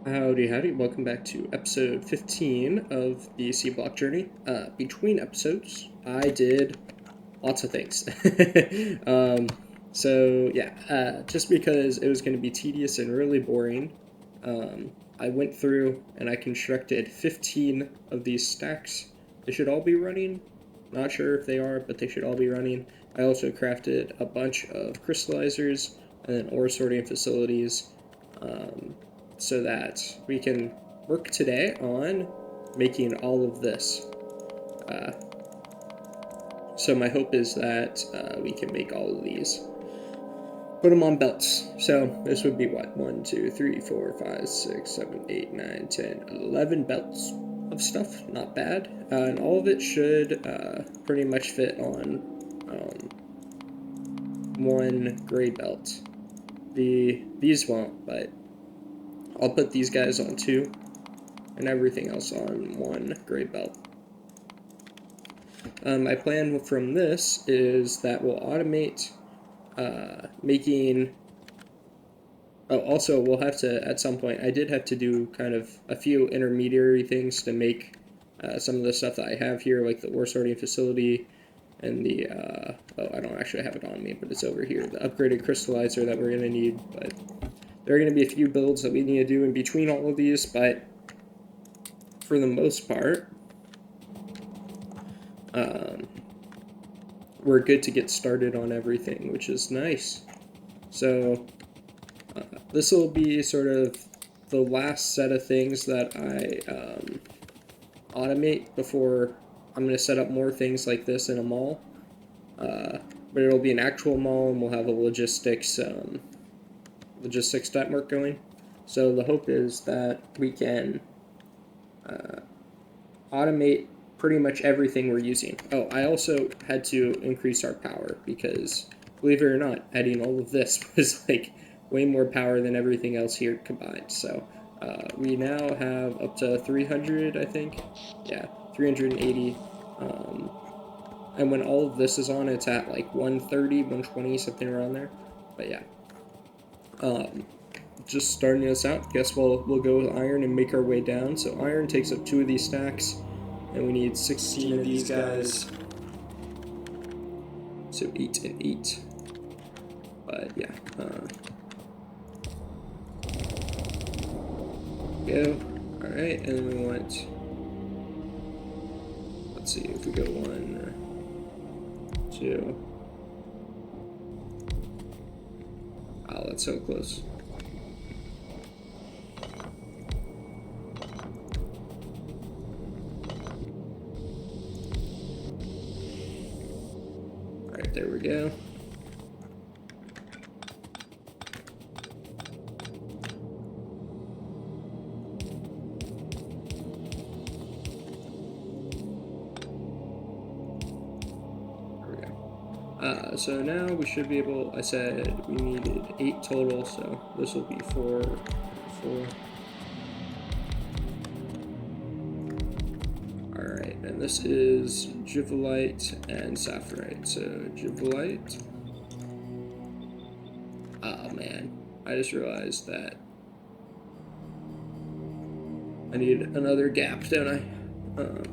Howdy, howdy. Welcome back to episode 15 of the Seablock journey. Between episodes, I did lots of things. um, just because it was going to be tedious and really boring, I went through and I constructed 15 of these stacks. They should all be running. Not sure if they are, but they should all be running. I also crafted a bunch of crystallizers and then ore sorting facilities. So that we can work today on making all of this. Uh, so my hope is that we can make all of these. Put them on belts. So this would be what? 1, 2, 3, 4, 5, 6, 7, 8, 9, 10, 11 belts of stuff. Not bad. And all of it should pretty much fit on one gray belt. These won't, but I'll put these guys on 2 and everything else on 1 gray belt. My plan from this is that we'll automate making... Oh, also, we'll have to, at some point, I did have to do kind of a few intermediary things to make some of the stuff that I have here, like the ore sorting facility and the, I don't actually have it on me, but it's over here, the upgraded crystallizer that we're going to need, but there are going to be a few builds that we need to do in between all of these, but for the most part, we're good to get started on everything, which is nice. So this will be sort of the last set of things that I automate before I'm going to set up more things like this in a mall. But it'll be an actual mall, and we'll have a logistics network going. So the hope is that we can automate pretty much everything we're using. Oh, I also had to increase our power because, believe it or not, adding all of this was like way more power than everything else here combined. So we now have up to 300, I think. Yeah, 380. And when all of this is on, it's at like 130, 120, something around there. But yeah. Just starting us out, guess we'll go with iron and make our way down. So iron takes up 2 of these stacks, and we need 16 of these guys. So 8 and 8. But yeah. Go. Alright, and then we want... Let's see if we go 1, 2. Oh, that's so close. Alright, there we go. So now we should be able, I said we needed 8 total, so this will be 4. Alright, and this is Jivolite and Sapphirite. So Jivolite. Oh man, I just realized that I need another gap, don't I?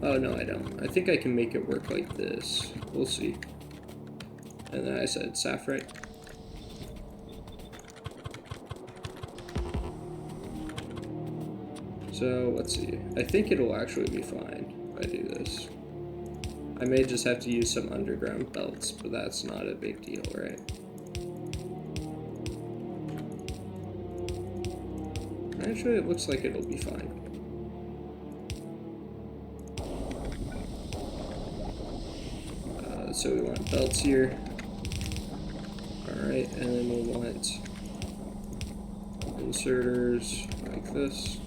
Oh no, I don't. I think I can make it work like this. We'll see. And then I said Sapphirite. So let's see. I think it'll actually be fine if I do this. I may just have to use some underground belts, but that's not a big deal, right? Actually, it looks like it'll be fine. So we want belts here. Alright, and then we'll want inserters like this.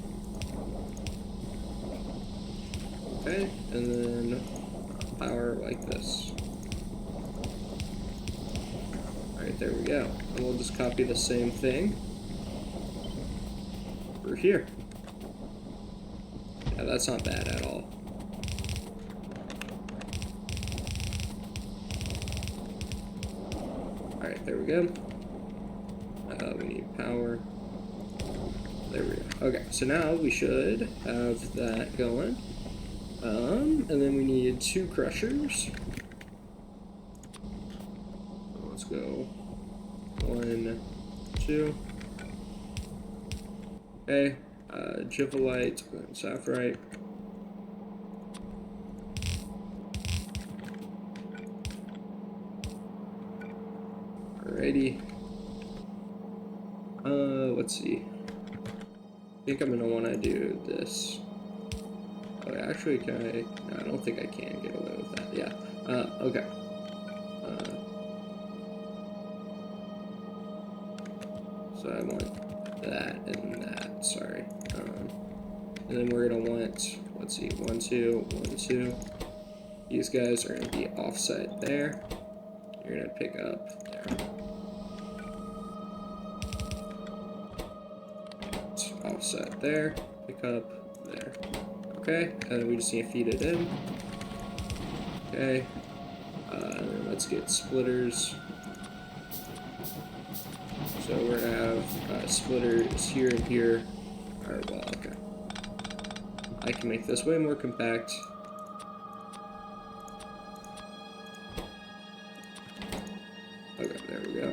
Okay, and then power like this. Alright, there we go. And we'll just copy the same thing over here. Yeah, that's not bad at all. Alright, there we go. We need power there we go. Okay, so now we should have that going. And then we need 2 crushers. So let's go 1, 2. Okay, Jivolite and Sapphirite. Alrighty. Let's see. I think I'm gonna want to do this. Oh, actually, can I? No, I don't think I can get away with that. Yeah. Okay. So I want that and that. Sorry. And then we're gonna want. Let's see. 1, 2, 1, 2. These guys are gonna be offset there. You're gonna pick up there. Offset there, pick up there. Okay, and then we just need to feed it in. Okay, and then let's get splitters. So we're gonna have splitters here and here. Alright, well, okay. I can make this way more compact. Okay, there we go.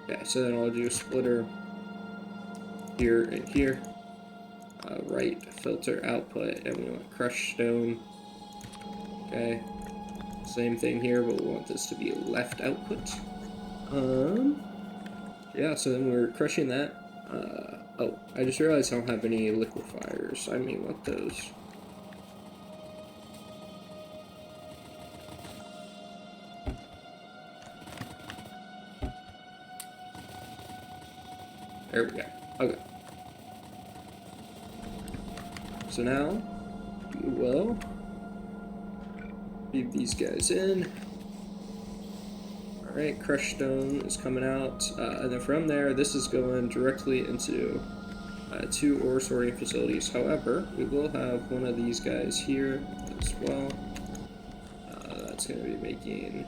Yeah, so then I'll do a splitter here and here. Right filter output, and we want crushed stone. Okay, same thing here, but we want this to be left output. Yeah, so then we're crushing that. Oh, I just realized I don't have any liquefiers. I may want those. There we go. Okay. So now, we will feed these guys in. Alright, crushed stone is coming out. And then from there, this is going directly into 2 ore sorting facilities. However, we will have one of these guys here as well. That's going to be making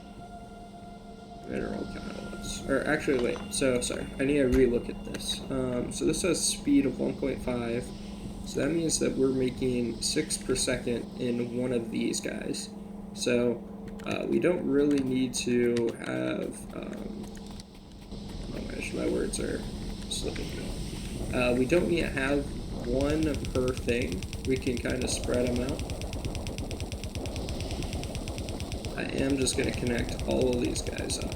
mineral catalysts. Or actually, wait. So, sorry. I need to relook at this. So this has speed of 1.5. So that means that we're making 6 per second in one of these guys. So we don't really need to have. Oh my gosh, my words are slipping. We don't need to have one per thing. We can kind of spread them out. I am just going to connect all of these guys up.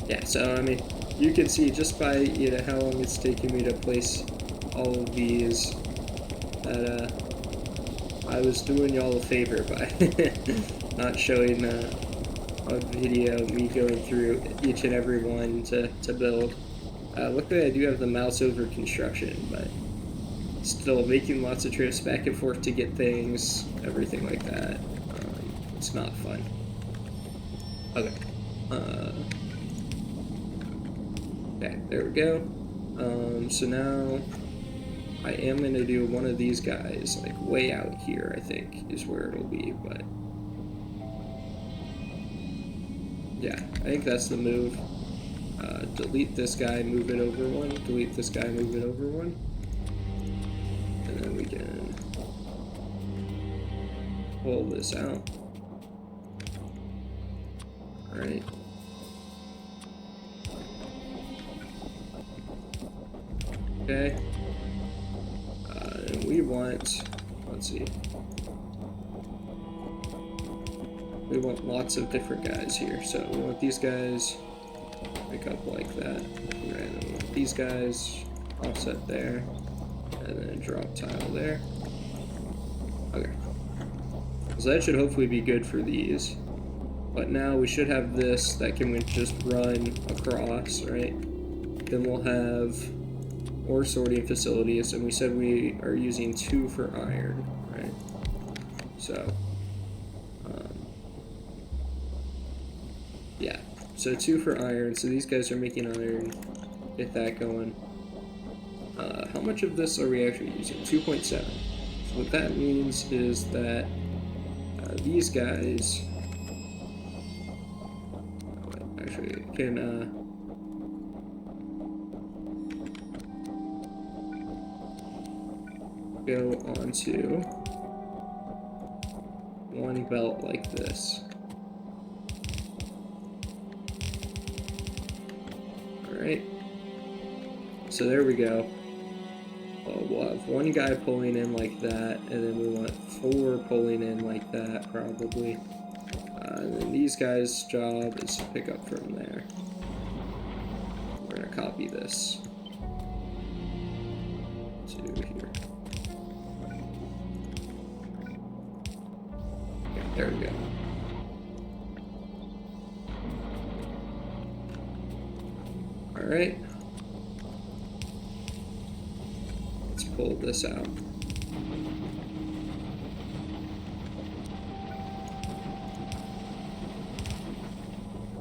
Yeah, so I mean, you can see just by how long it's taking me to place all of these that I was doing y'all a favor by not showing on video me going through each and every one to build. Luckily I do have the mouse over construction, but still making lots of trips back and forth to get things, everything like that. It's not fun. Okay. Okay, there we go. So now I am going to do one of these guys, like way out here, I think, is where it'll be, but yeah, I think that's the move. Delete this guy, move it over one, delete this guy, move it over one, and then we can pull this out. Alright. Okay. And we want, let's see. We want lots of different guys here. So we want these guys pick up like that. And then we want these guys offset there. And then drop tile there. Okay. So that should hopefully be good for these. But now we should have this that can just run across, right? Then we'll have ore sorting facilities, and we said we are using 2 for iron, right? So, yeah, so 2 for iron, so these guys are making iron, get that going. How much of this are we actually using? 2.7. So what that means is that these guys we can go onto one belt like this. Alright, so there we go. We'll have one guy pulling in like that, and then we want 4 pulling in like that, probably. And then these guys' job is to pick up from there. We're going to copy this to here. Okay, there we go. Alright. Let's pull this out.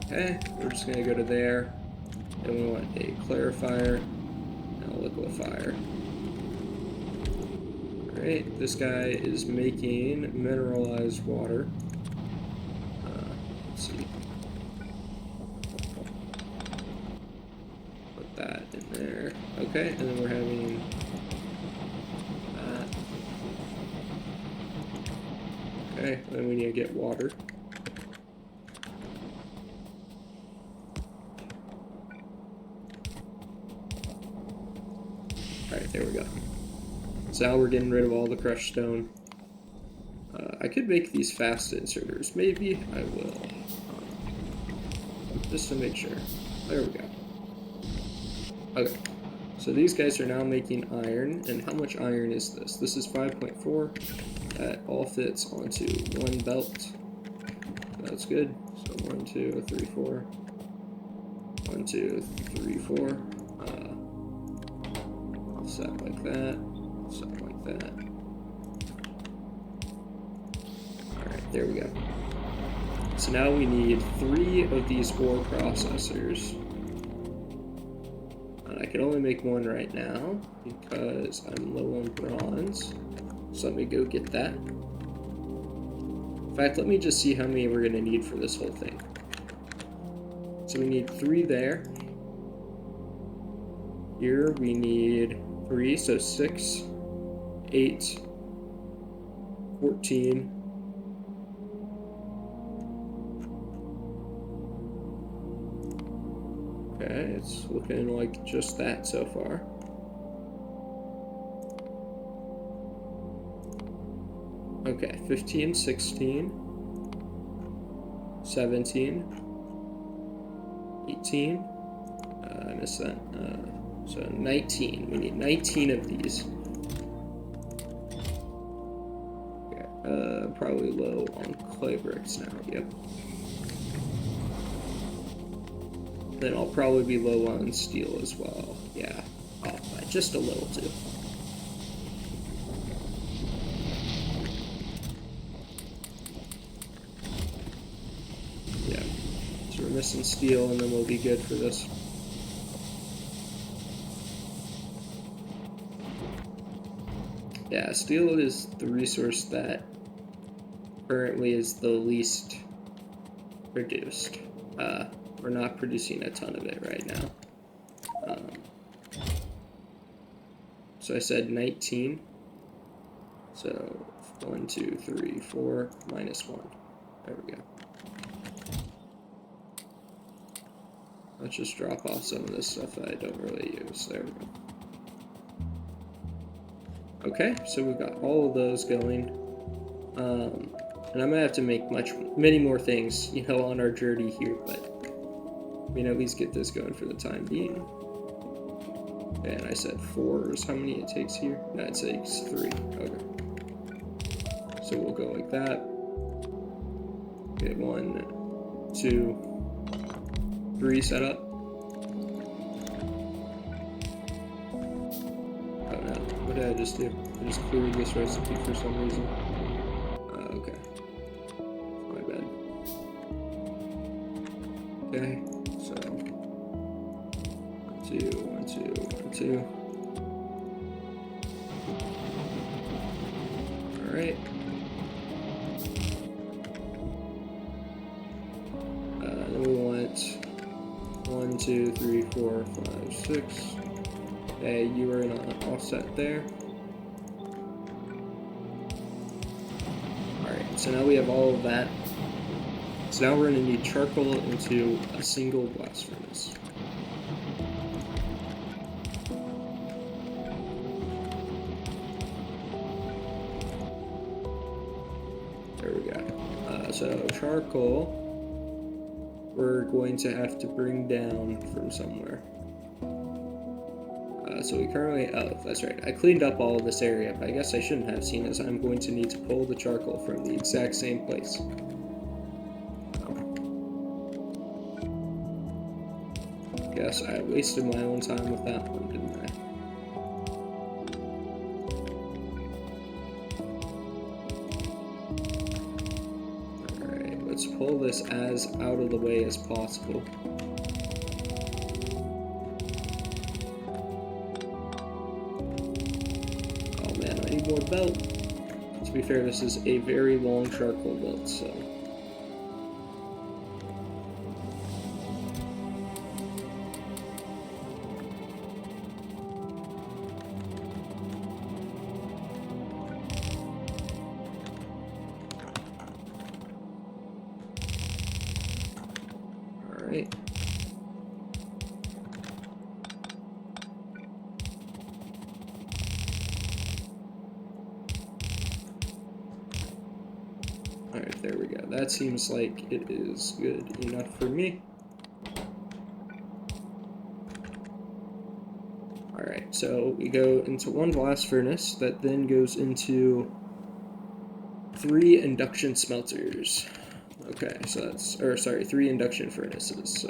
Okay, we're just going to go to there. And we want a clarifier and a liquefier. Alright, this guy is making mineralized water. Let's see. Put that in there. Okay, and then we're having that. Okay, then we need to get water. Alright, there we go. So now we're getting rid of all the crushed stone. I could make these fast inserters. Maybe I will. Just to make sure. There we go. Okay. So these guys are now making iron. And how much iron is this? This is 5.4. That all fits onto one belt. That's good. So 1, 2, 3, 4. 1, 2, 3, 4. Offset like that. Offset like that. Alright, there we go. So now we need 3 of these ore processors. And I can only make 1 right now because I'm low on bronze. So let me go get that. In fact, let me just see how many we're going to need for this whole thing. So we need 3 there. Here we need 3, so 6, 8, 14. Okay, it's looking like just that so far. Okay, 15, 16, 17, 18, I missed that, so 19, we need 19 of these. Okay, probably low on clay bricks now, yep. Then I'll probably be low on steel as well, yeah, just a little too. Yeah, so we're missing steel and then we'll be good for this. Yeah, steel is the resource that currently is the least produced. We're not producing a ton of it right now. So I said 19. So 1, 2, 3, 4, minus 1. There we go. Let's just drop off some of this stuff that I don't really use. There we go. Okay, so we've got all of those going. And I'm gonna have to make many more things, you know, on our journey here, but we can at least get this going for the time being. And I said 4 is how many it takes here? No, it takes 3. Okay. So we'll go like that. Get 1, 2, 3 set up. Oh no, what did I just do? I just cleared this recipe for some reason. Okay. My bad. Okay, so 1, 2, 1, 2, 1, 2. Alright. Then we want 1, 2, 3, 4, 5, 6. Okay, you are in an offset there. Alright, so now we have all of that. So now we're going to need charcoal into a single blast furnace. There we go. So charcoal, we're going to have to bring down from somewhere. So we currently, oh, that's right. I cleaned up all of this area, but I guess I shouldn't have seen as I'm going to need to pull the charcoal from the exact same place. Guess I wasted my own time with that one, didn't I? Alright, let's pull this as out of the way as possible. Oh man, I need more belt. To be fair, this is a very long charcoal belt, so... Alright. Alright, there we go. That seems like it is good enough for me. Alright, so we go into one blast furnace that then goes into 3 induction smelters. Okay, so that's, or sorry, 3 induction furnaces, so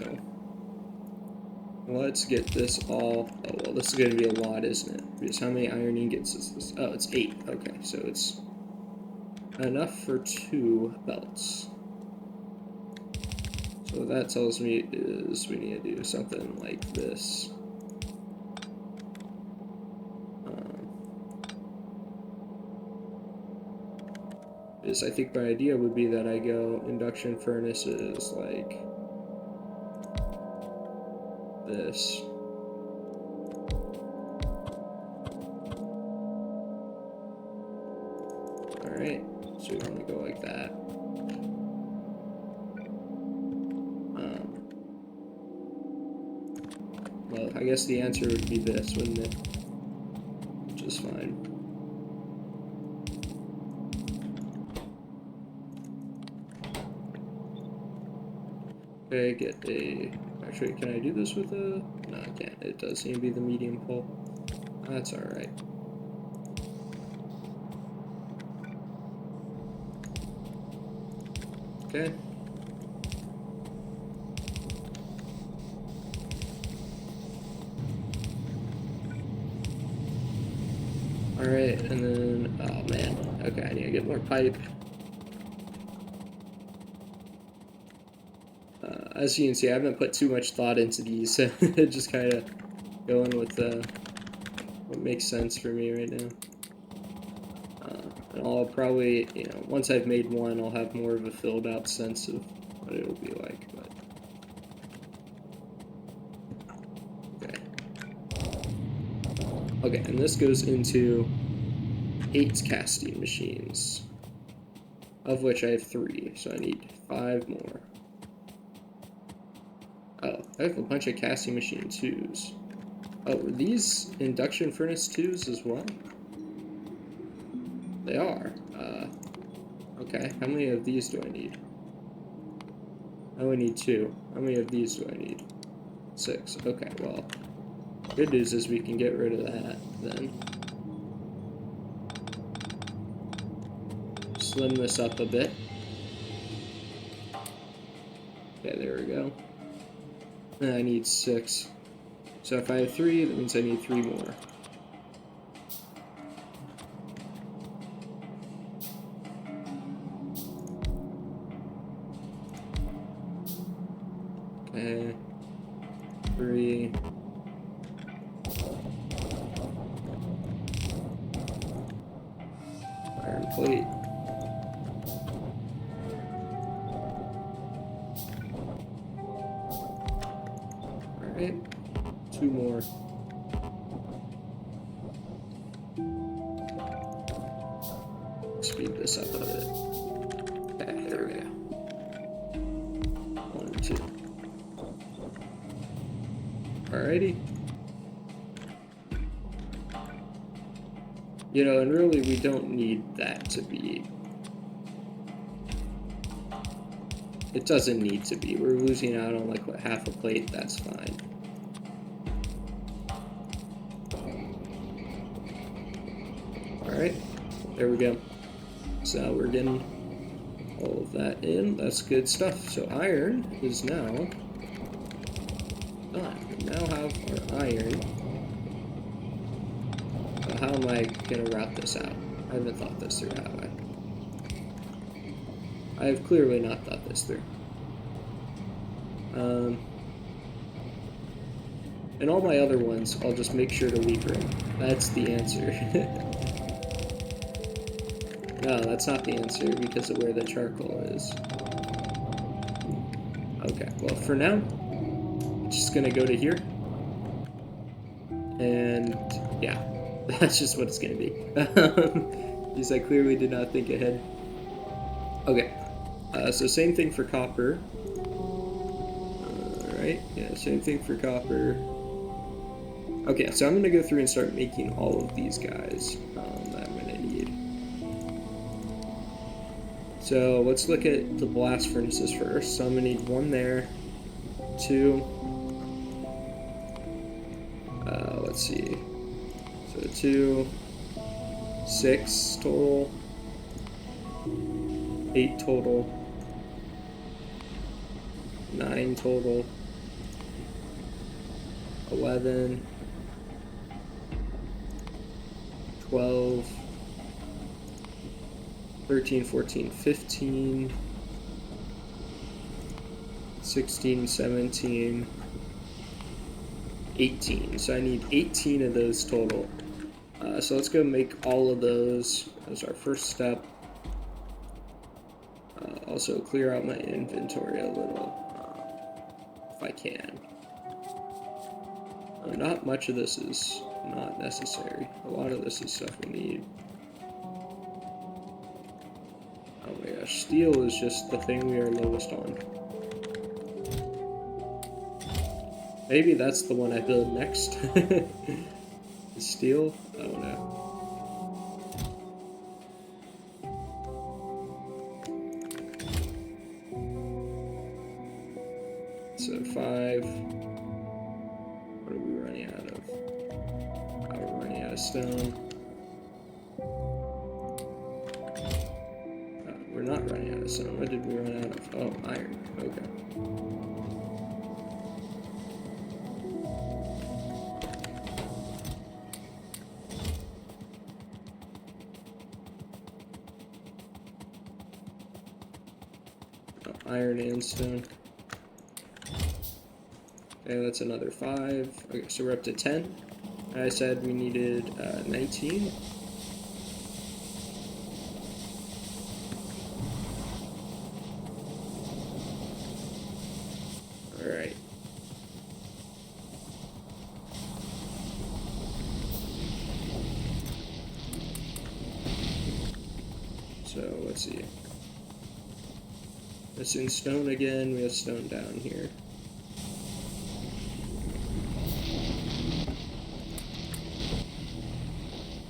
let's get this all, oh well, this is going to be a lot, isn't it? Because how many iron ingots is this? Oh, it's 8, okay, so it's enough for 2 belts. So what that tells me is we need to do something like this. Is I think my idea would be that I go induction furnaces like this. Alright, so we want to go like that. Well, I guess the answer would be this, wouldn't it? Which is fine. Okay, get a... Actually, can I do this with a... No, I can't. It does seem to be the medium pole. That's alright. Okay. Alright, and then... Oh, man. Okay, I need to get more pipe. As you can see, I haven't put too much thought into these, so just kind of going with what makes sense for me right now. And I'll probably, you know, once I've made one, I'll have more of a filled out sense of what it'll be like, but... Okay. Okay, and this goes into 8 casting machines, of which I have 3, so I need 5 more. Oh, I have a bunch of casting machine 2s. Oh, were these induction furnace 2s as well? They are. Okay, how many of these do I need? I only need 2. How many of these do I need? 6. Okay, well, good news is we can get rid of that, then. Slim this up a bit. Okay, there we go. And I need 6. So if I have 3, that means I need 3 more. Okay. 3. Iron plate. Alright, 2 more. Speed this up a bit. Okay, there we go. 1 and 2. Alrighty. You know, and really we don't need that to be... It doesn't need to be. We're losing out on like, what, half a plate? That's fine. Alright, there we go. So we're getting all of that in. That's good stuff. So iron is now done. We now have our iron. How am I going to route this out? I haven't thought this through, have I? I have clearly not thought this through. And all my other ones, I'll just make sure to leave room. That's the answer. No, that's not the answer because of where the charcoal is. Okay, well for now, I'm just gonna go to here. And yeah, that's just what it's gonna be. Because I clearly did not think ahead. Okay, so same thing for copper. Alright, yeah, same thing for copper. Okay, so I'm gonna go through and start making all of these guys that I'm gonna need. So let's look at the blast furnaces first. So I'm gonna need 1 there, 2. Let's see. So 2, 6 total, 8 total, 9 total, 11, 12, 13, 14, 15, 16, 17, 18. So I need 18 of those total. So let's go make all of those as our first step. Also clear out my inventory a little, if I can. Not much of this is not necessary. A lot of this is stuff we need. Oh my gosh, steel is just the thing we are lowest on. Maybe that's the one I build next. Steel? I don't know. So 5. What are we running out of? Oh, we're running out of stone. We're not running out of stone. What did we run out of? Oh, iron. Okay. Iron and stone. Okay, that's another 5. Okay, so we're up to 10. I said we needed 19. Alright. So, let's see. It's in stone again. We have stone down here.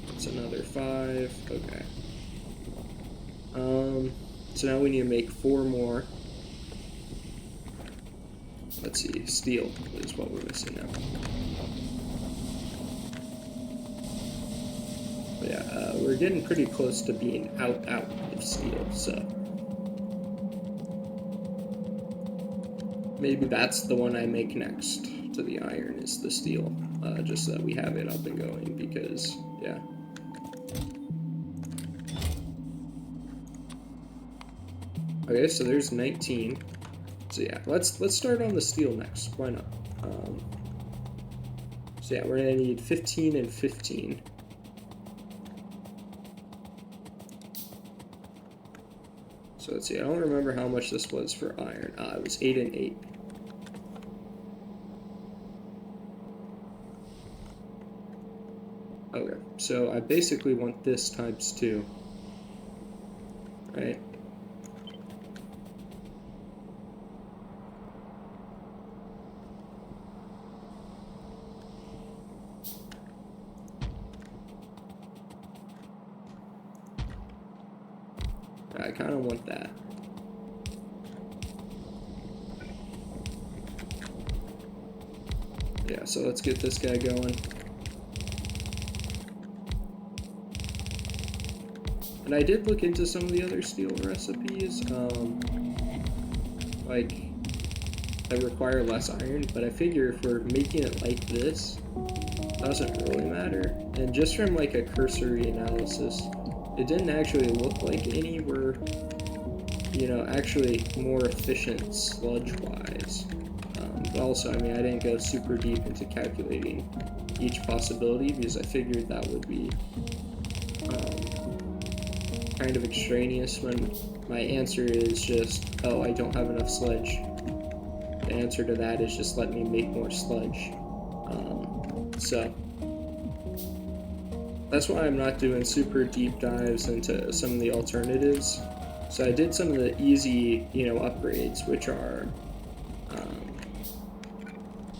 It's another 5. Okay. So now we need to make 4 more. Let's see. Steel is what we're missing now. But yeah, we're getting pretty close to being out of steel, so. Maybe that's the one I make next to the iron is the steel, just so that we have it up and going because, yeah. Okay, so there's 19. So yeah, let's start on the steel next. Why not? So yeah, we're gonna need 15 and 15. So let's see, I don't remember how much this was for iron. It was 8 and 8. Okay, so I basically want this times 2, right? I kind of want that. Yeah, so let's get this guy going. And I did look into some of the other steel recipes, like, that require less iron, but I figure if we're making it like this, it doesn't really matter. And just from like a cursory analysis, it didn't actually look like any were, you know, actually more efficient sludge-wise. But also, I mean, I didn't go super deep into calculating each possibility because I figured that would be kind of extraneous when my answer is just, oh, I don't have enough sludge. The answer to that is just let me make more sludge. So that's why I'm not doing super deep dives into some of the alternatives. So I did some of the easy, you know, upgrades, which are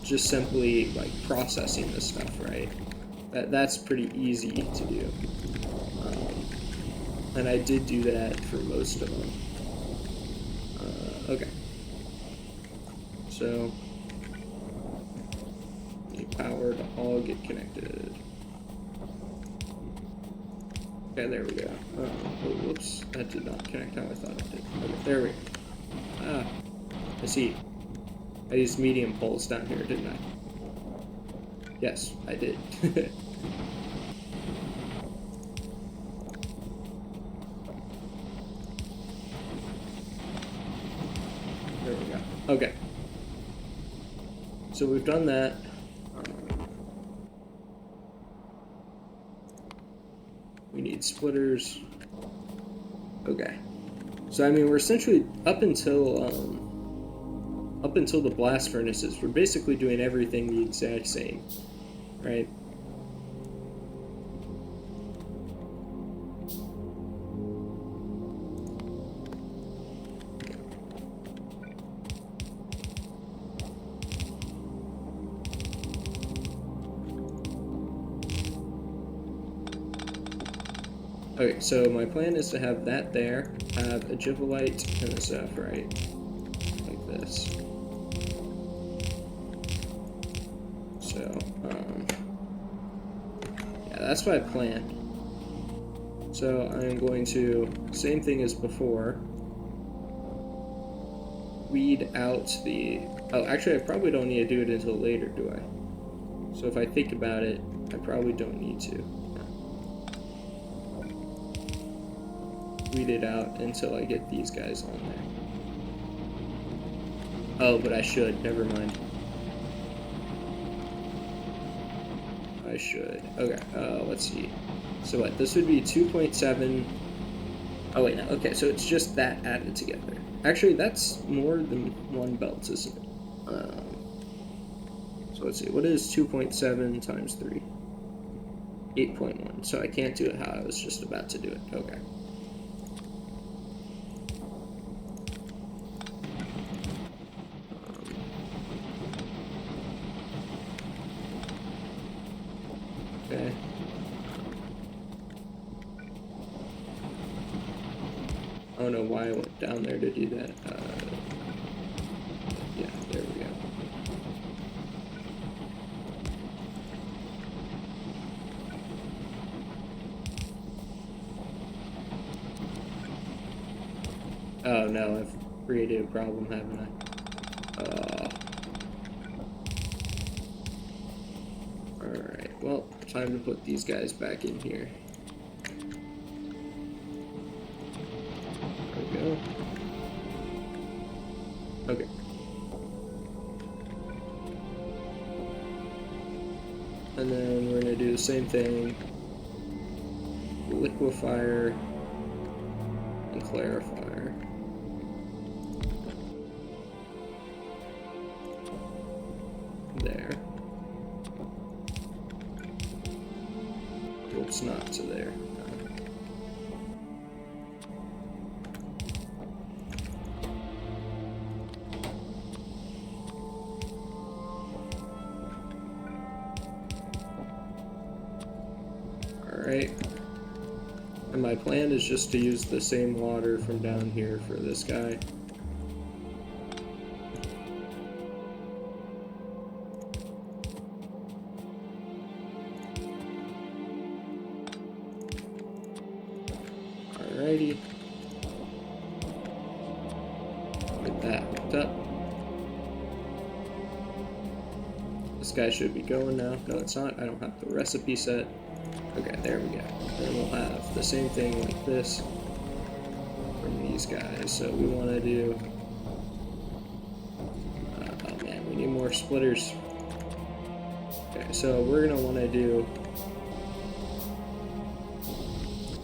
just simply like processing this stuff, right? That's pretty easy to do. And I did do that for most of them. Okay. So, need power to all get connected. Okay, there we go. Oh, whoops. That did not connect how I thought it did. Okay, there we go. Ah, I see. I used medium poles down here, didn't I? Yes, I did. There we go. Okay. So we've done that. We need splitters. Okay. So I mean, we're essentially up until the blast furnaces, we're basically doing everything the exact same, right? Okay, so my plan is to have that there, have a gibbelite and a sapphire, like this. So, yeah, that's my plan. So I'm going to, same thing as before, weed out the, oh, actually I probably don't need to do it until later, do I? So if I think about it, I probably don't need to. Weed it out until I get these guys on there. Oh, but I should, never mind. I should. Okay, let's see. So what, this would be 2.7. Oh wait, no, okay, so it's just that added together. Actually, that's more than one belt, isn't it? So let's see, what is 2.7 times 3? 8.1, so I can't do it how I was just about to do it. Okay. Okay. I don't know why I went down there to do that. Yeah, there we go. Oh no, I've created a problem, haven't I? Alright, well, time to put these guys back in here. There we go. Okay. And then we're going to do the same thing. Liquefier and clarifier. There. it's not to there. Alright. And my plan is just to use the same water from down here for this guy. Alrighty. Get that hooked up. This guy should be going now. No, it's not. I don't have the recipe set. Okay, there we go. Then we'll have the same thing like this from these guys. So we want to do... oh man, we need more splitters. Okay, so we're going to want to do...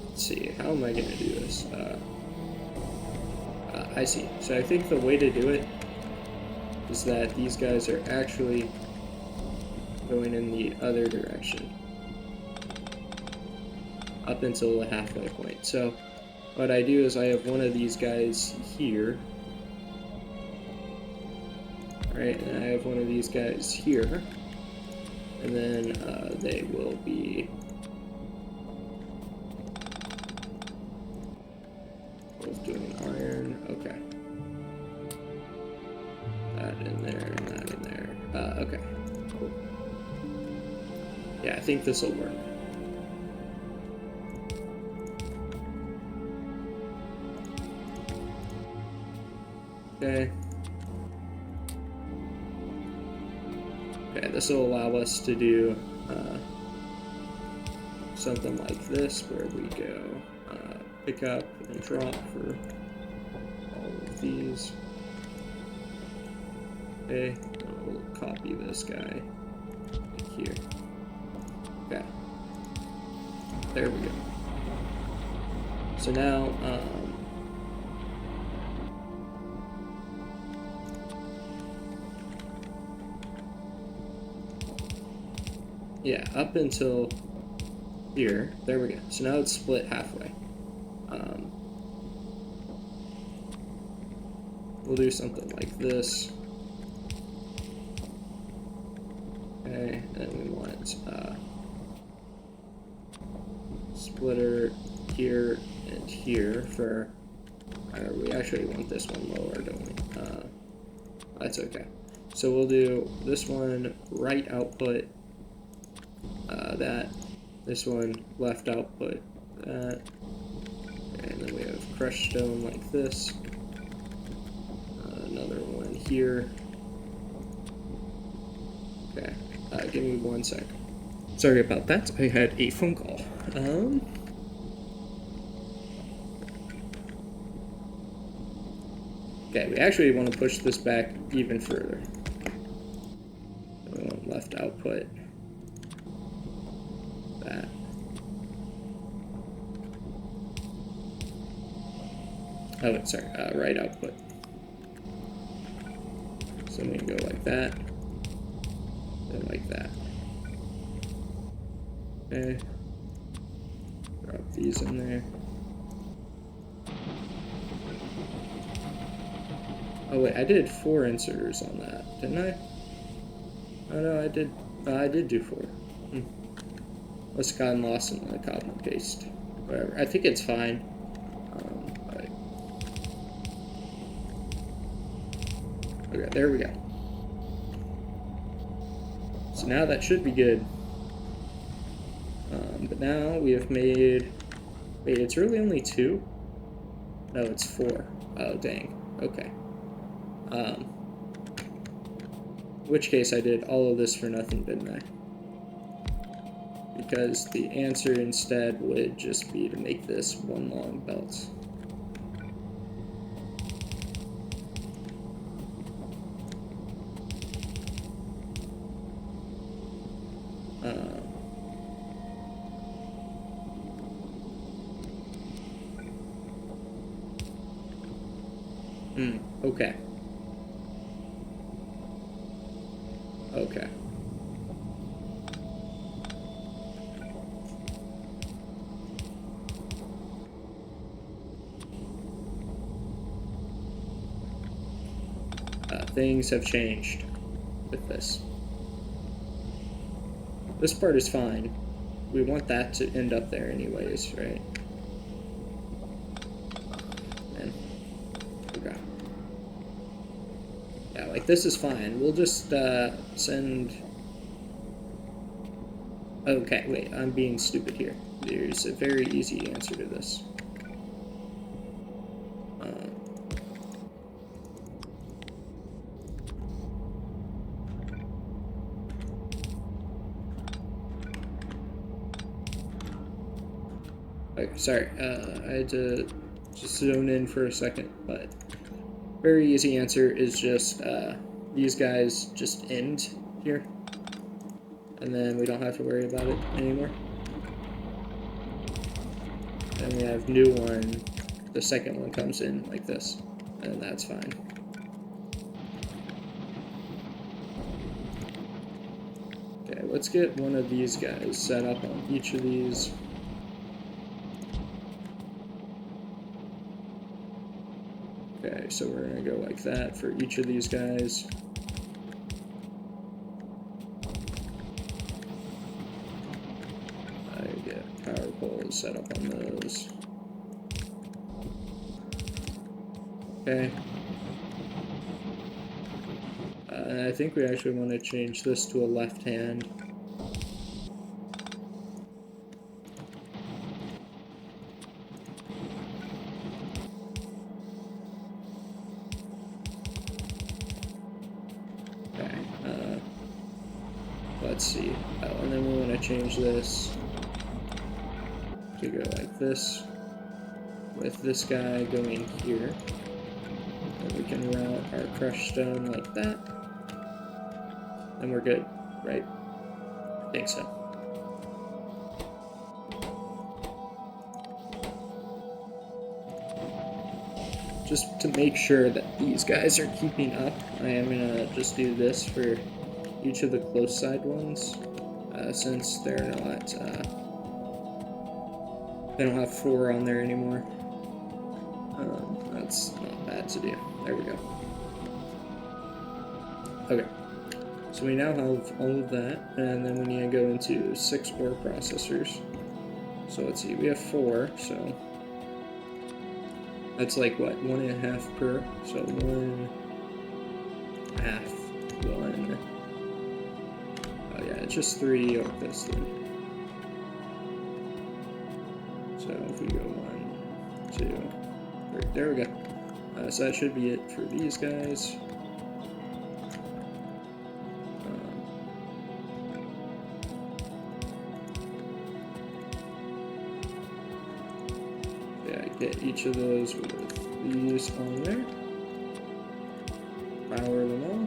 Let's see, how am I going to do this? I see. So I think the way to do it is that these guys are actually going in the other direction up until the halfway point. So what I do is I have one of these guys here, right, and I have one of these guys here, and then they will be both doing iron. Okay, that in there and that in there. Okay, cool. Yeah, I think this will work. Okay. Okay, this will allow us to do something like this, where we go pick up and drop for all of these. Okay, and we'll copy this guy here. Okay, there we go. So now, yeah, up until here. There we go. So now it's split halfway. We'll do something like this. Okay, and we want splitter here and here for... we actually want this one lower, don't we? That's okay. So we'll do this one right output, that, this one left output, that, and then we have crushed stone like this, another one here. Okay, give me 1 sec. Sorry about that, I had a phone call. Okay, we actually want to push this back even further. We want left output. That. Oh, wait, sorry, right output. So we can go like that, then like that. Okay. Drop these in there. Oh wait, I did 4 inserters on that, didn't I? Oh no, I did do 4. Must have gotten lost in the copy and paste. Whatever. I think it's fine. Right. Okay, there we go. So now that should be good. But now we have made... Wait, it's really only 2? No, it's 4. Oh, dang. Okay. In which case I did all of this for nothing, didn't I? Because the answer instead would just be to make this one long belt. Okay. Okay. things have changed with this. This part is fine. We want that to end up there anyways, right? And okay. Yeah, like this is fine. We'll just send. Okay, wait, I'm being stupid here. There's a very easy answer to this. Okay, sorry, I had to just zone in for a second, but very easy answer is just these guys just end here, and then we don't have to worry about it anymore. And we have new one, the second one comes in like this, and that's fine. Okay, let's get one of these guys set up on each of these. Okay, so we're gonna go like that for each of these guys. I get power poles set up on those. Okay. And I think we actually want to change this to a left hand. Okay. Let's see. Oh, and then we want to change this to go like this, with this guy going here. And we can route our crushed stone like that. And we're good, right? I think so. Just to make sure that these guys are keeping up, I am gonna just do this for each of the close side ones, since they're not, they don't have 4 on there anymore. That's not bad to do. There we go. Okay. So we now have all of that, and then we need to go into 6 ore processors. So let's see, we have 4, so that's like what, 1.5 per? So 1/2, 1. Oh yeah, it's just 3 of this then. So if we go 1, 2, 3, there we go. So that should be it for these guys. Get each of those with these on there. Power them all.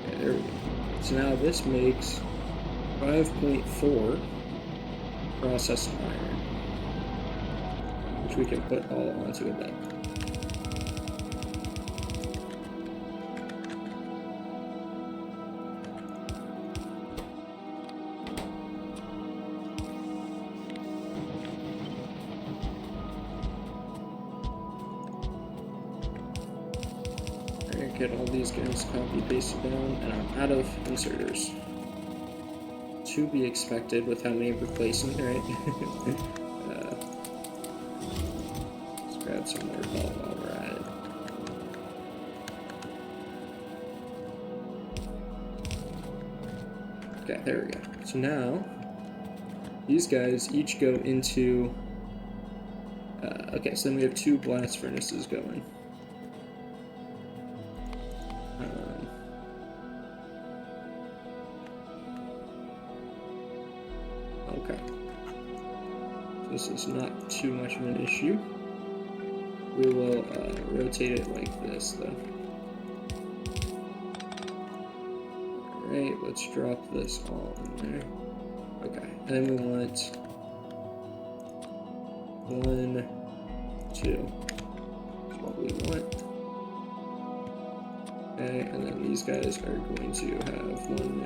Okay, there we go. So now this makes 5.4 processed iron, which we can put all onto a bed. Get all these guys copy pasted down, and I'm out of inserters. To be expected with how many we're placing, right? Let's grab some more ball while we're at it. Okay, there we go. So now, these guys each go into... okay, so then we have 2 blast furnaces going. Okay. This is not too much of an issue. We will rotate it like this, though. Alright, let's drop this all in there. Okay, and then we want 1, 2. That's what we want. Okay, and then these guys are going to have 1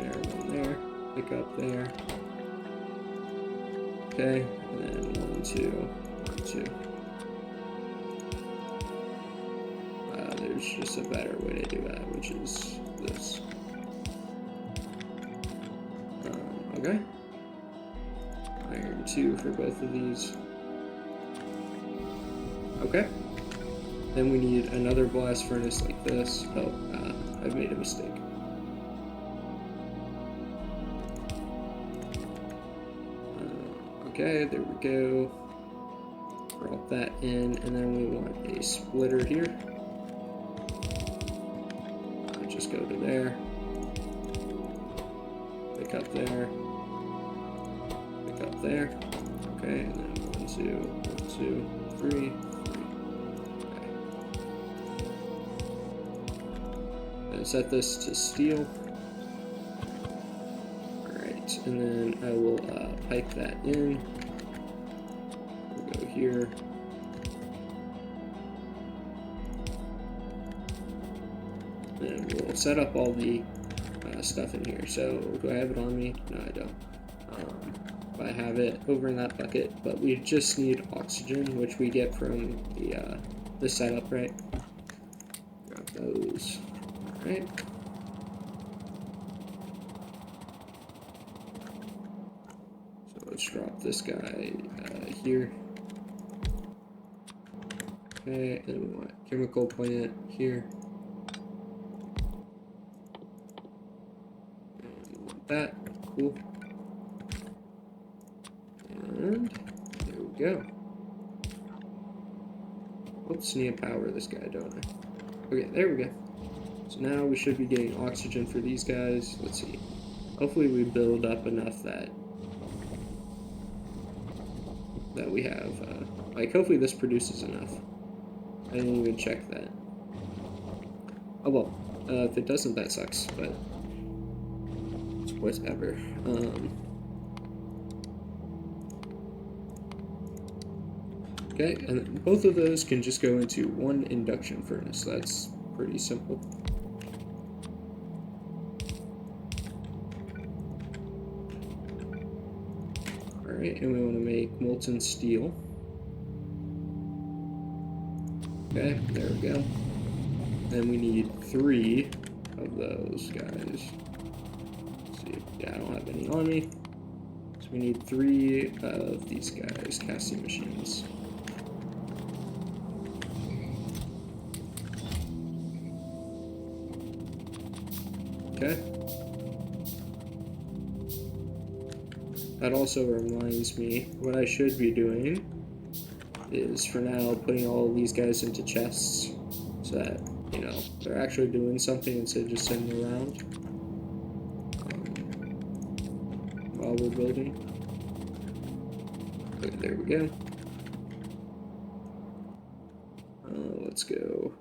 there, pick up there. Okay, and then 1, 2, 1, 2. there's just a better way to do that, which is this. Okay. Iron 2 for both of these. Okay. Then we need another blast furnace like this. Oh, I've made a mistake. Okay, there we go. Drop that in, and then we want a splitter here. Just go to there. Pick up there. Pick up there. Okay, and then 1, 2, 1, 2, 3. And set this to steel. Alright, and then I will pipe that in. We'll go here. And we'll set up all the stuff in here. So, do I have it on me? No, I don't. I have it over in that bucket, but we just need oxygen, which we get from the setup, right? Grab those. Right. So let's drop this guy here. Okay, and we want chemical plant here. And we want that. Cool. And there we go. Oops, need to power this guy, don't I? Okay, there we go. So now we should be getting oxygen for these guys. Let's see. Hopefully we build up enough that we have. Like, hopefully this produces enough. I didn't even check that. Oh well. If it doesn't, that sucks. But it's whatever. Okay, and both of those can just go into one induction furnace. That's pretty simple. Alright, and we want to make molten steel. Okay, there we go. Then we need 3 of those guys. Let's see. Yeah, I don't have any on me. So we need 3 of these guys, casting machines. Okay. That also reminds me, what I should be doing is, for now, putting all of these guys into chests so that, you know, they're actually doing something instead of just sitting around while we're building. Okay, there we go. Let's go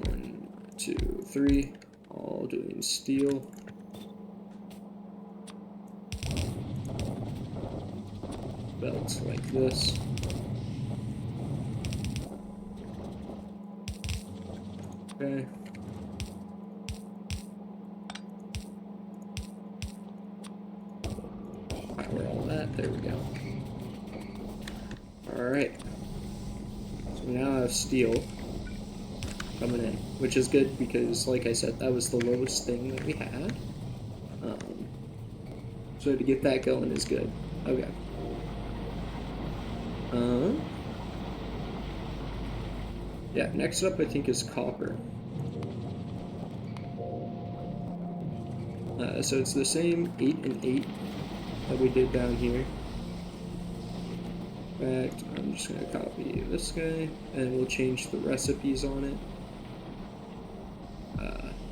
1, 2, 3, all doing steel. Belts like this. Okay. Power all that. There we go. Alright. So we now have steel coming in, which is good because, like I said, that was the lowest thing that we had. So to get that going is good. Okay. Yeah, next up I think is copper. So it's the same 8 and 8 that we did down here. In fact, I'm just going to copy this guy, and we'll change the recipes on it.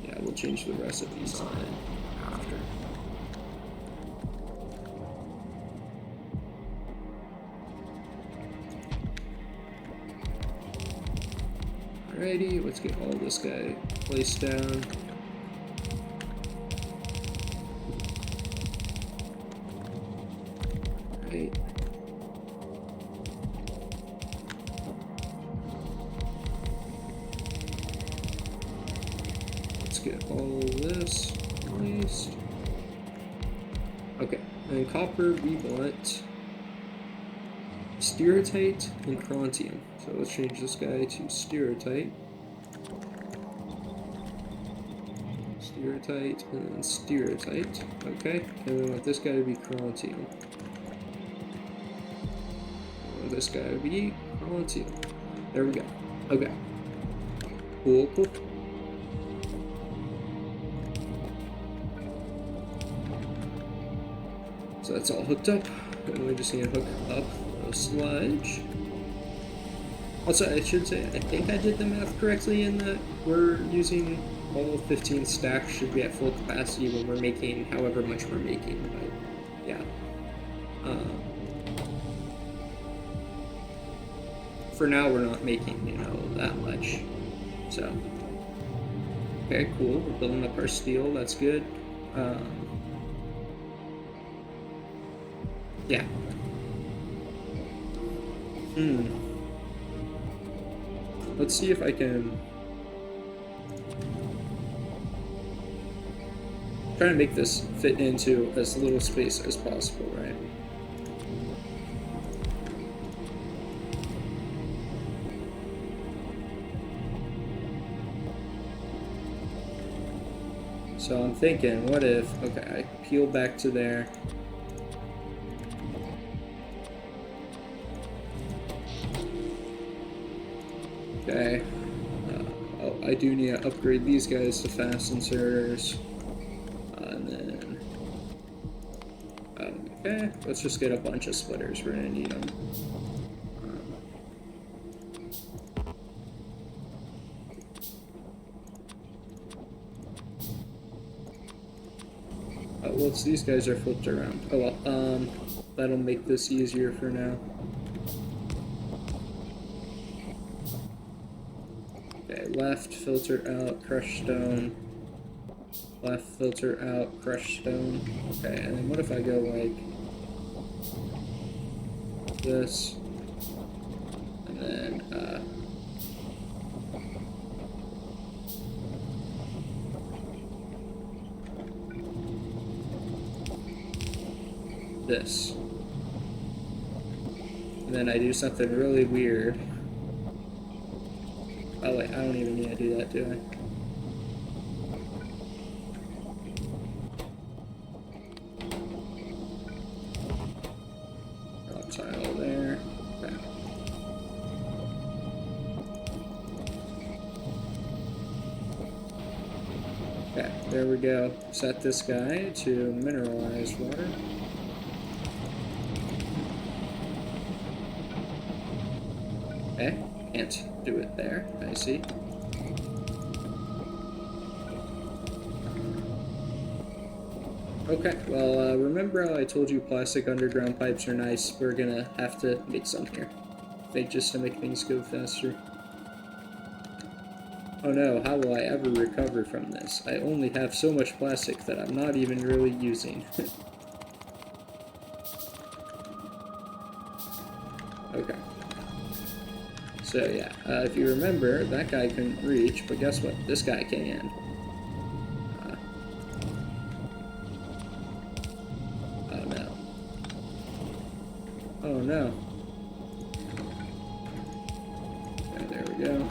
Yeah, we'll change the recipes on it after. Alrighty, let's get all this guy placed down. Alright. Let's get all this placed. Okay, and copper we want stereotyte and strontium. So let's change this guy to stereotype. Stereotype, and then stereotype. Okay, and we want this guy to be Chromatium. And this guy to be Chromatium. There we go. Okay. Cool, cool. So that's all hooked up. And we just need to hook up the sludge. Also, I should say, I think I did the math correctly in that we're using all 15 stacks should be at full capacity when we're making however much we're making, but yeah. For now, we're not making, you know, that much. So, okay, cool. We're building up our steel. That's good. Yeah. Let's see if I can try to make this fit into as little space as possible, right? So I'm thinking, what if, okay, I peel back to there. Okay. Oh, I do need to upgrade these guys to fast inserters. And then... okay, let's just get a bunch of splitters. We're gonna need them. Well, these guys are flipped around. Oh well, that'll make this easier for now. Okay, left, filter out, crushed stone. Left, filter out, crushed stone. Okay, and then what if I go like this, and then this. And then I do something really weird. Oh wait, I don't even need to do that, do I? Drop tile there. Okay. Okay, there we go. Set this guy to mineralized water. Okay, can't do it there, I see. Okay, well, remember how I told you plastic underground pipes are nice? We're gonna have to make some here. I think just to make things go faster. Oh no, how will I ever recover from this? I only have so much plastic that I'm not even really using. Okay. So yeah, if you remember, that guy couldn't reach, but guess what? This guy can. Oh no. Oh no. Okay, there we go.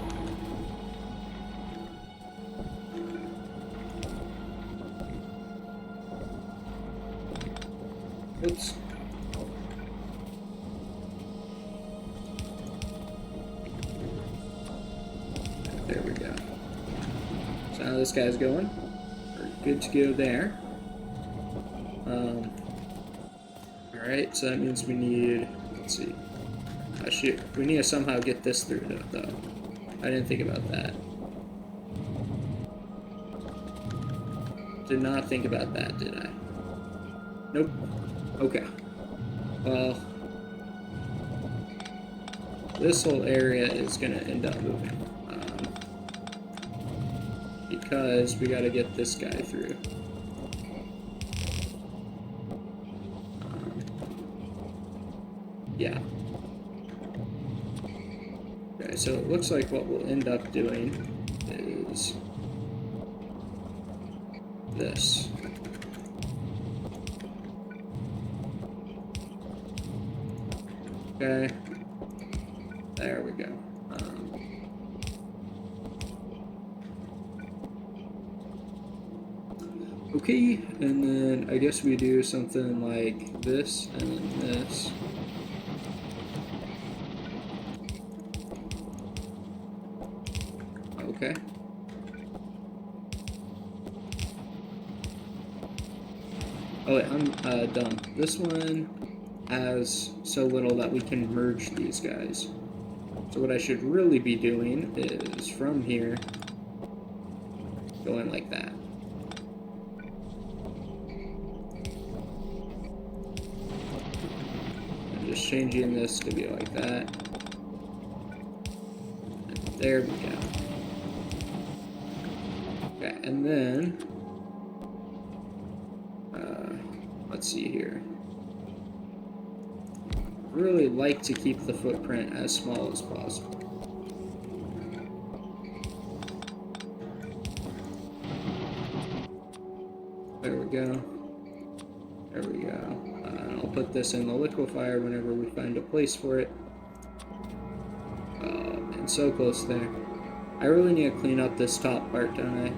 Oops. There we go. So now this guy's going. We're good to go there. Alright, so that means we need, let's see. Oh shoot, we need to somehow get this through though. I didn't think about that. Did not think about that, did I? Nope. Okay. Well, this whole area is gonna end up moving. Because we gotta get this guy through. Yeah. Okay, so it looks like what we'll end up doing is this. Okay. There we we go. Okay, and then I guess we do something like this and then this. Okay. Oh wait, I'm dumb. This one has so little that we can merge these guys. So what I should really be doing is from here, going like that. And just changing this to be like that. And there we go. Okay, and then, let's see here. Really like to keep the footprint as small as possible. There we go. There we go. And I'll put this in the liquefier whenever we find a place for it. And so close there. I really need to clean up this top part, don't I?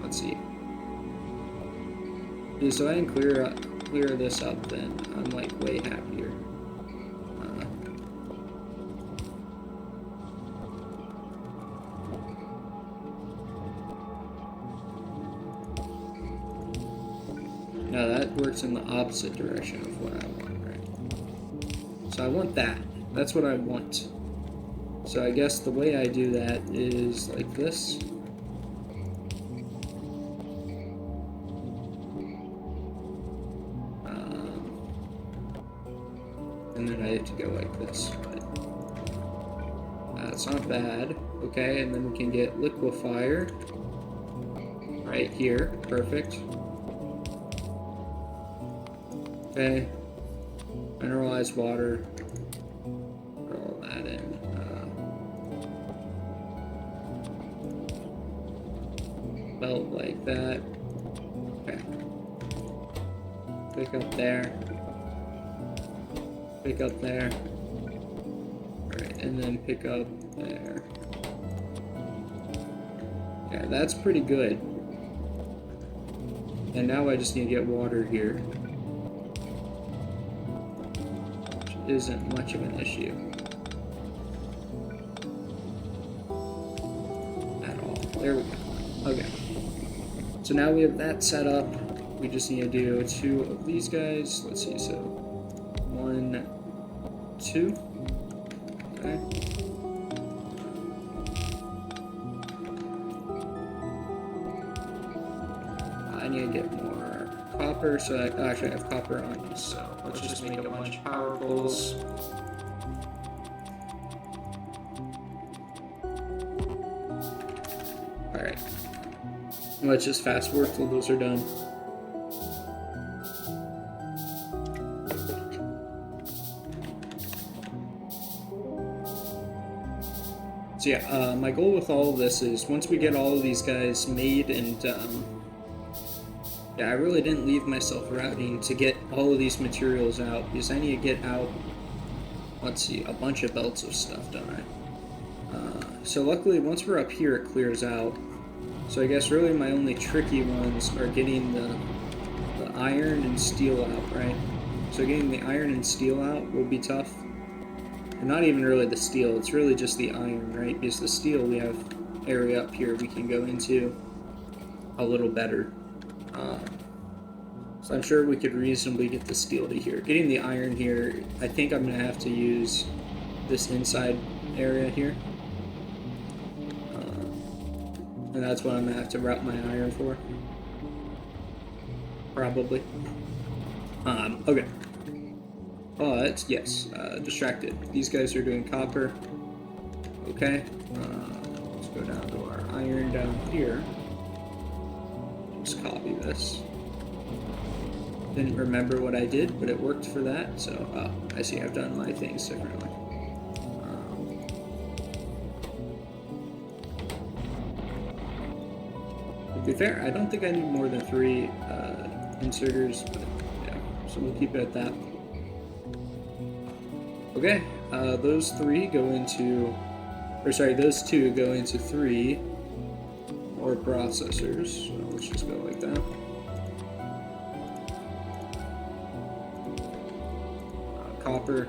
Let's see. So I can clear this up, then I'm like way happier. Now that works in the opposite direction of what I want, right? So I want that. That's what I want. So I guess the way I do that is like this. And then I have to go like this, but it's not bad. Okay, and then we can get liquefier right here. Perfect. Okay, mineralized water. Put all that in. Belt like that. Okay. Pick up there. Pick up there. Alright, and then pick up there. Yeah, that's pretty good. And now I just need to get water here, which isn't much of an issue at all. There we go. Okay. So now we have that set up. We just need to do 2 of these guys. Let's see, so 1, 2. Okay. I need to get more copper, so I actually have copper on these, so let's just make a bunch of power poles. Alright. Let's just fast forward till those are done. So yeah, my goal with all of this is once we get all of these guys made, and yeah, I really didn't leave myself routing to get all of these materials out, because I need to get out, let's see, a bunch of belts of stuff, don't I? So luckily, once we're up here, it clears out. So I guess really my only tricky ones are getting the iron and steel out, right? So getting the iron and steel out will be tough. And not even really the steel, it's really just the iron, right? Because the steel, we have area up here we can go into a little better. So I'm sure we could reasonably get the steel to here. Getting the iron here, I think I'm going to have to use this inside area here. And that's what I'm going to have to route my iron for. Probably. Okay. But, yes, distracted. These guys are doing copper. Okay. Let's go down to our iron down here. Just copy this. Didn't remember what I did, but it worked for that, so, I see I've done my things differently. To be fair, I don't think I need more than 3 inserters, but yeah, so we'll keep it at that. Okay, those three go into, or sorry, those two go into 3 more processors. So let's just go like that. Copper.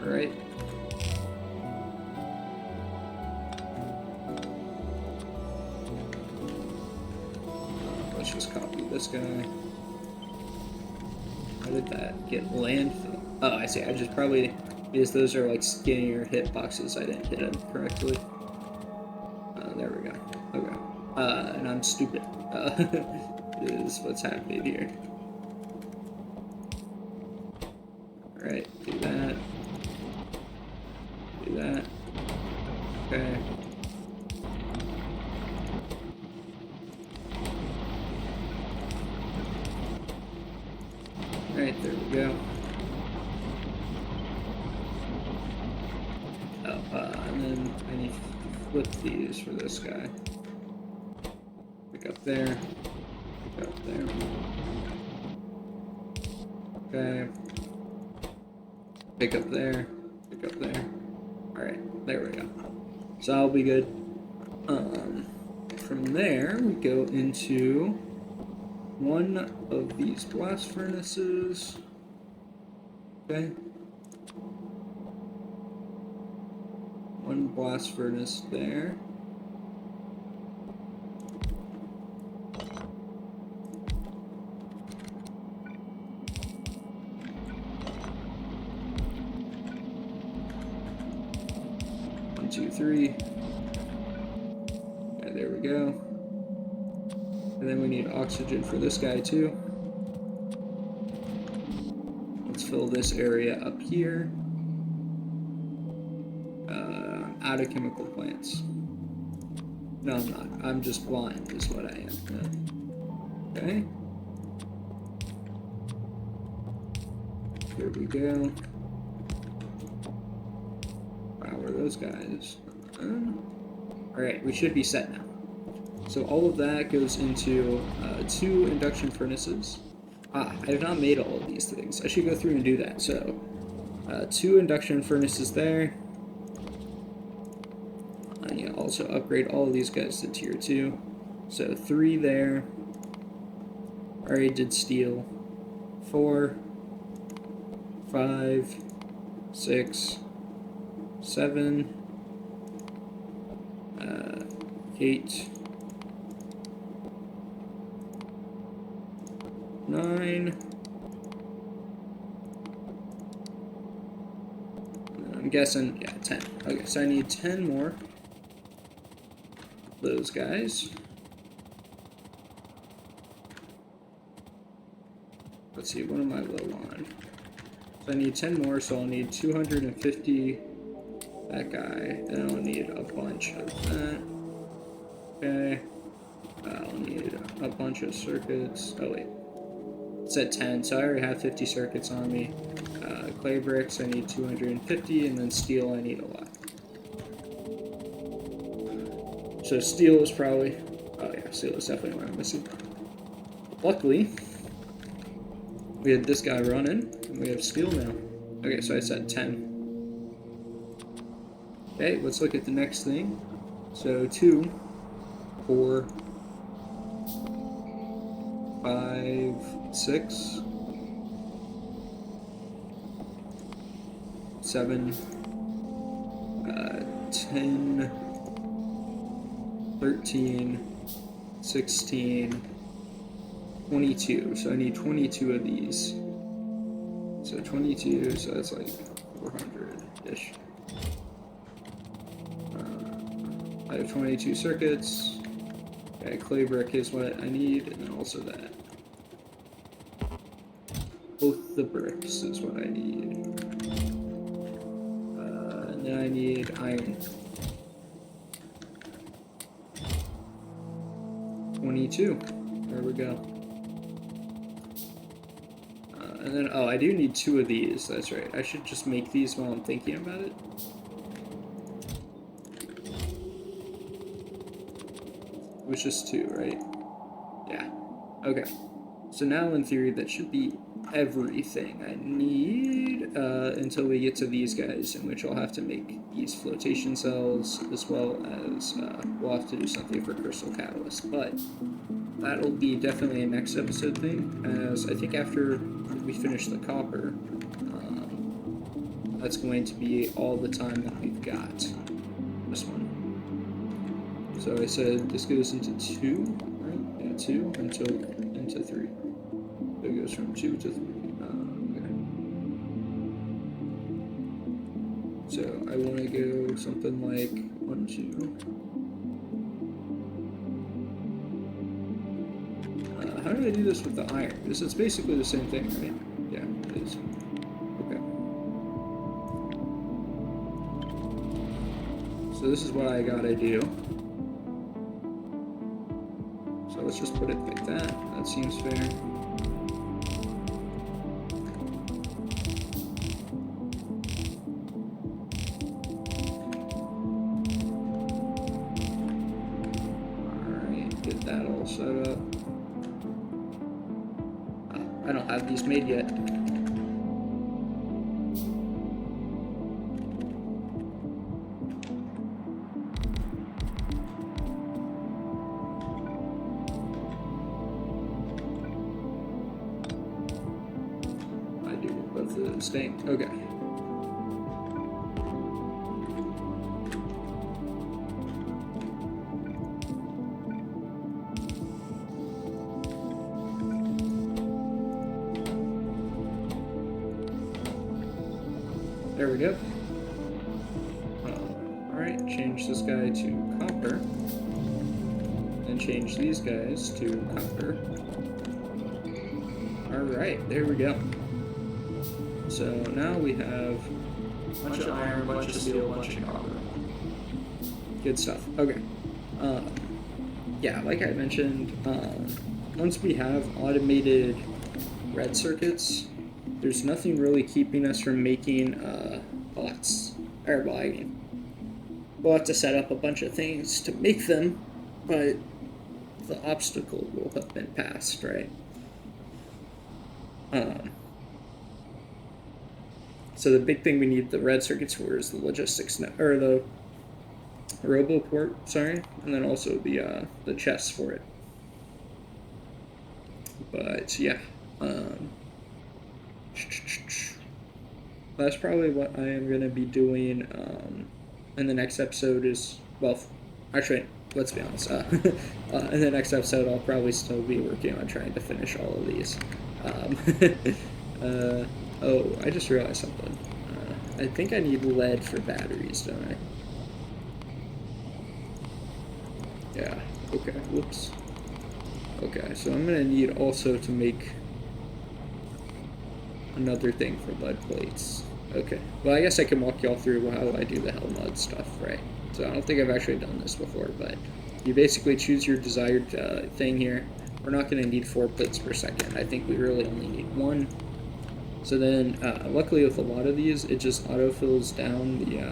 All right. Let's just copy this guy. How did that get landfill? Oh, I see. I just probably, because those are like skinnier hit boxes, I didn't hit them correctly. There we go. Okay. And I'm stupid. Is what's happening here. Alright, do that. Do that. Okay. Alright, there we go. Oh, and then I need to flip these for this guy. Pick up there. Pick up there. Okay. Pick up there. Pick up there. Alright, there we go. So I'll be good. From there, we go into one of these blast furnaces. Okay. One blast furnace there. One, two, three. Okay, there we go. And then we need oxygen for this guy too. Let's fill this area up here. Out of chemical plants. No, I'm not. I'm just blind is what I am. Okay. Here we go. Power those guys. Alright, we should be set now. So all of that goes into 2 induction furnaces. I have not made all of these things. I should go through and do that. So 2 induction furnaces there. I need to also upgrade all of these guys to tier 2. So 3 there. Already did steel. 4, 5, 6, 7, 8, 9. I'm guessing, yeah, 10. Okay, so I need 10 more. Those guys. Let's see, what am I low on? So I need 10 more, so I'll need 250 that guy, and I'll need a bunch of that. Okay. I'll need a bunch of circuits. Oh wait. It's at 10, so I already have 50 circuits on me. Clay bricks, I need 250, and then steel, I need a lot. So steel is probably, oh yeah, steel is definitely what I'm missing. Luckily, we had this guy running, and we have steel now. Okay, so I said 10. Okay, let's look at the next thing. So 2, 4, 5, 6, 7, 10, 13, 16, 22. So I need 22 of these. So 22, so that's like 400-ish. I have 22 circuits. Okay, clay brick is what I need, and then also that. Both the bricks is what I need. And then I need iron. 22. There we go. And then, oh, I do need 2 of these. That's right. I should just make these while I'm thinking about it. It was just 2, right? Yeah. Okay. So now, in theory, that should be everything I need. until we get to these guys, in which I'll have to make these flotation cells, as well as we'll have to do something for crystal catalyst. But that'll be definitely a next episode thing, as I think after we finish the copper, that's going to be all the time that we've got. This one. So I said this goes into 2, right? Yeah, 2 into 3. It goes from 2 to 3. Okay. So I want to go something like 1, 2. How do I do this with the iron? Because it's basically the same thing, right? Yeah, it is. Okay. So this is what I gotta do. So let's just put it like that. That seems fair. Alright, get that all set up. I don't have these made yet. I do both of those things. Okay. There we go. Alright, change this guy to copper. And change these guys to copper. Alright, there we go. So now we have a bunch of iron, a bunch of steel, a bunch of copper. Good stuff. Okay. Yeah, like I mentioned, once we have automated red circuits, there's nothing really keeping us from making bots. Or, well, I mean, we'll have to set up a bunch of things to make them, but the obstacle will have been passed, right? So the big thing we need the red circuits for is the logistics net, or the RoboPort, sorry, and then also the chests for it. But yeah, that's probably what I am going to be doing in the next episode is, well, actually, let's be honest, in the next episode I'll probably still be working on trying to finish all of these. Oh, I just realized something. I think I need lead for batteries, don't I? Yeah, okay, whoops. Okay, so I'm going to need also to make another thing for lead plates. Okay, well, I guess I can walk y'all through how I do the hell mud stuff, right? So I don't think I've actually done this before, but you basically choose your desired thing here. We're not going to need 4 plates per second. I think we really only need 1. So then, luckily with a lot of these, it just autofills down the,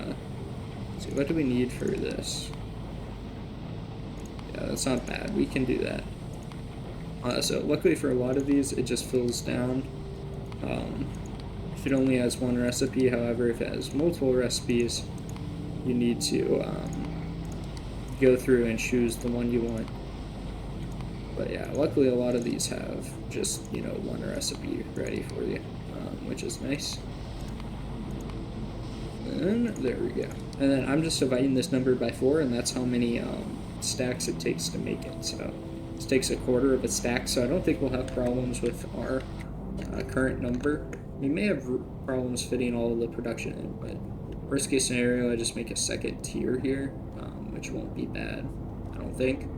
let's see, what do we need for this? Yeah, that's not bad. We can do that. So luckily for a lot of these, it just fills down. If it only has 1 recipe, however, if it has multiple recipes, you need to go through and choose the one you want. But yeah, luckily a lot of these have just, 1 recipe ready for you, which is nice. And there we go. And then I'm just dividing this number by 4, and that's how many stacks it takes to make it. So this takes a quarter of a stack, so I don't think we'll have problems with our current number. We may have problems fitting all of the production in, but worst case scenario, I just make a second tier here, which won't be bad, I don't think.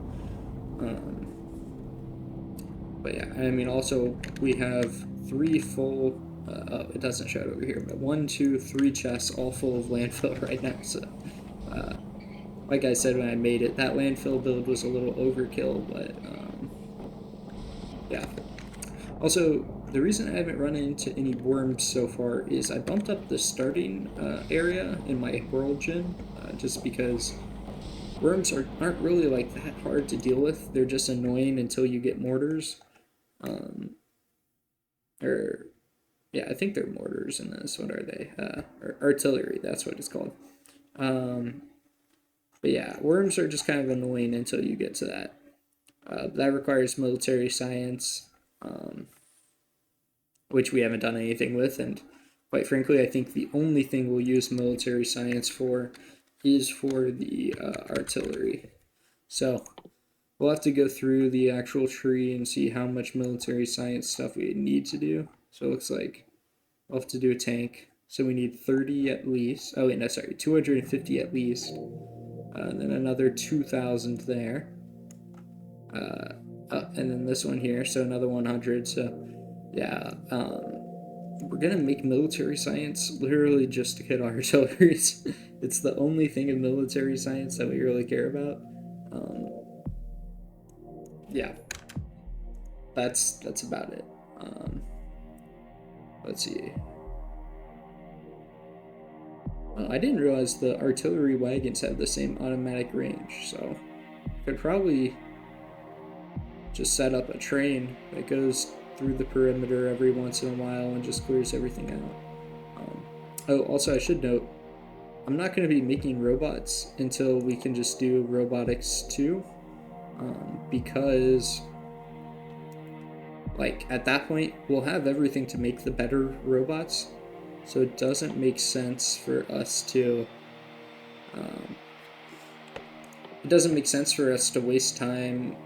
But yeah, I mean, also we have 3 full, it doesn't show it over here, but 1, 2, 3 chests all full of landfill right now. So, like I said when I made it, that landfill build was a little overkill, but yeah. Also, the reason I haven't run into any worms so far is I bumped up the starting area in my world gen, just because worms aren't really like that hard to deal with. They're just annoying until you get mortars. Or yeah, I think they're mortars in this. What are they? Artillery, that's what it's called. But yeah, worms are just kind of annoying until you get to that. That requires military science, which we haven't done anything with, and quite frankly, I think the only thing we'll use military science for is for the artillery. So we'll have to go through the actual tree and see how much military science stuff we need to do. So it looks like we'll have to do a tank. So we need 30 at least. Oh wait, no, sorry, 250 at least. And then another 2,000 there. And then this one here, so another 100. So yeah, we're gonna make military science literally just to hit artilleries. It's the only thing in military science that we really care about. Yeah, that's about it. Let's see. I didn't realize the artillery wagons have the same automatic range, so I could probably just set up a train that goes through the perimeter every once in a while and just clears everything out. Oh, also I should note, I'm not going to be making robots until we can just do robotics 2, because like at that point we'll have everything to make the better robots, so it doesn't make sense for us to waste time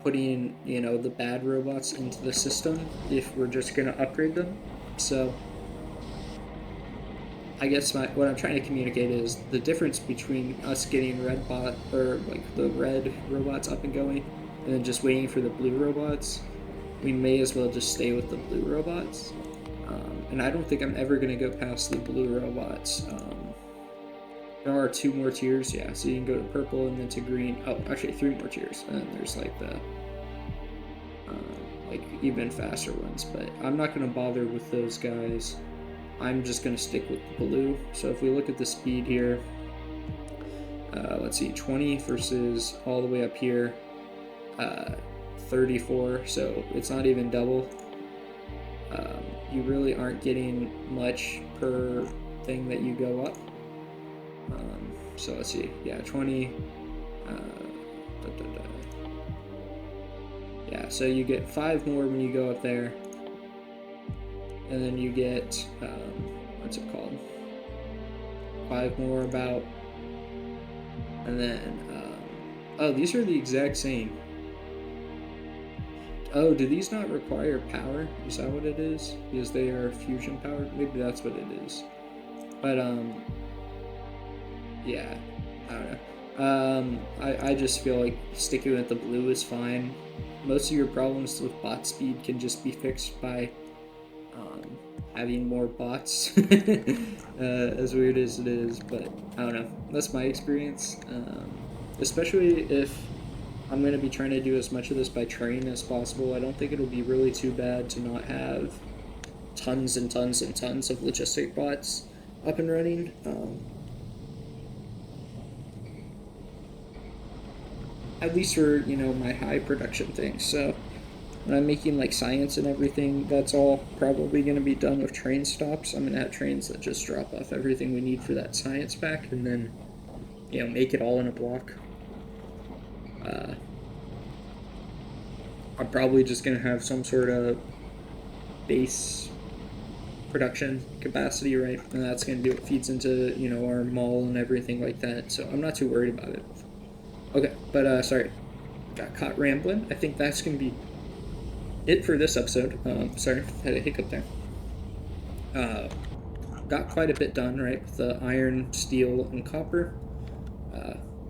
putting, you know, the bad robots into the system if we're just going to upgrade them. So I guess what I'm trying to communicate is the difference between us getting the red robots up and going and then just waiting for the blue robots. We may as well just stay with the blue robots. And I don't think I'm ever going to go past the blue robots. There are 2 more tiers, yeah, so you can go to purple and then to green. Oh, actually 3 more tiers, and then there's like the even faster ones, but I'm not going to bother with those guys. I'm just going to stick with the blue. So if we look at the speed here, let's see, 20 versus all the way up here, 34, so it's not even double. You really aren't getting much per thing that you go up. So let's see, yeah, 20, yeah, so you get 5 more when you go up there, and then you get, what's it called, 5 more about, and then, oh, these are the exact same. Oh, do these not require power? Is that what it is? Because they are fusion powered? Maybe that's what it is. But, yeah, I don't know. I just feel like sticking with the blue is fine. Most of your problems with bot speed can just be fixed by having more bots, as weird as it is, but I don't know. That's my experience, especially if I'm going to be trying to do as much of this by train as possible. I don't think it'll be really too bad to not have tons and tons and tons of logistic bots up and running. At least for, you know, my high production things. So when I'm making like science and everything, that's all probably going to be done with train stops. I'm going to have trains that just drop off everything we need for that science pack and then, you know, make it all in a block. I'm probably just going to have some sort of base production capacity, right? And that's going to be what feeds into, you know, our mall and everything like that. So I'm not too worried about it. Okay, but sorry, got caught rambling. I think that's going to be it for this episode. Sorry, had a hiccup there. Got quite a bit done, right, with the iron, steel, and copper.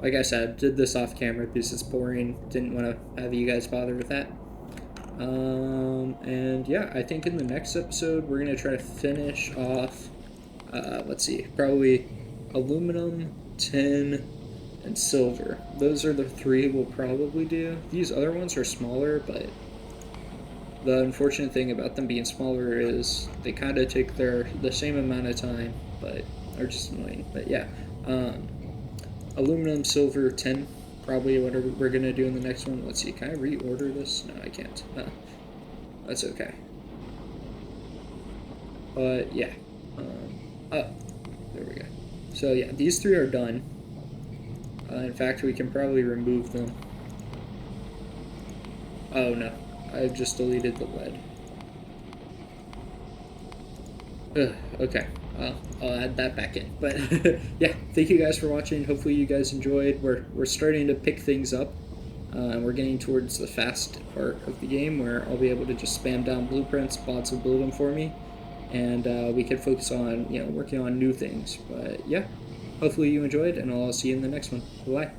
Like I said, did this off camera because it's boring. Didn't want to have you guys bother with that. And yeah, I think in the next episode, we're going to try to finish off, let's see, probably aluminum, tin, and silver. Those are the 3 we'll probably do. These other ones are smaller, but the unfortunate thing about them being smaller is they kind of take the same amount of time, but are just annoying. But yeah, aluminum, silver, tin, probably what we're going to do in the next one. Let's see, can I reorder this? No, I can't. That's okay. But yeah. Oh, there we go. So yeah, these three are done. In fact, we can probably remove them. Oh no, I've just deleted the lead. Ugh, okay, I'll add that back in. But yeah, thank you guys for watching. Hopefully you guys enjoyed. We're starting to pick things up. And we're getting towards the fast part of the game where I'll be able to just spam down blueprints, bots will build them for me, and we can focus on working on new things. But yeah, hopefully you enjoyed, and I'll see you in the next one. Bye.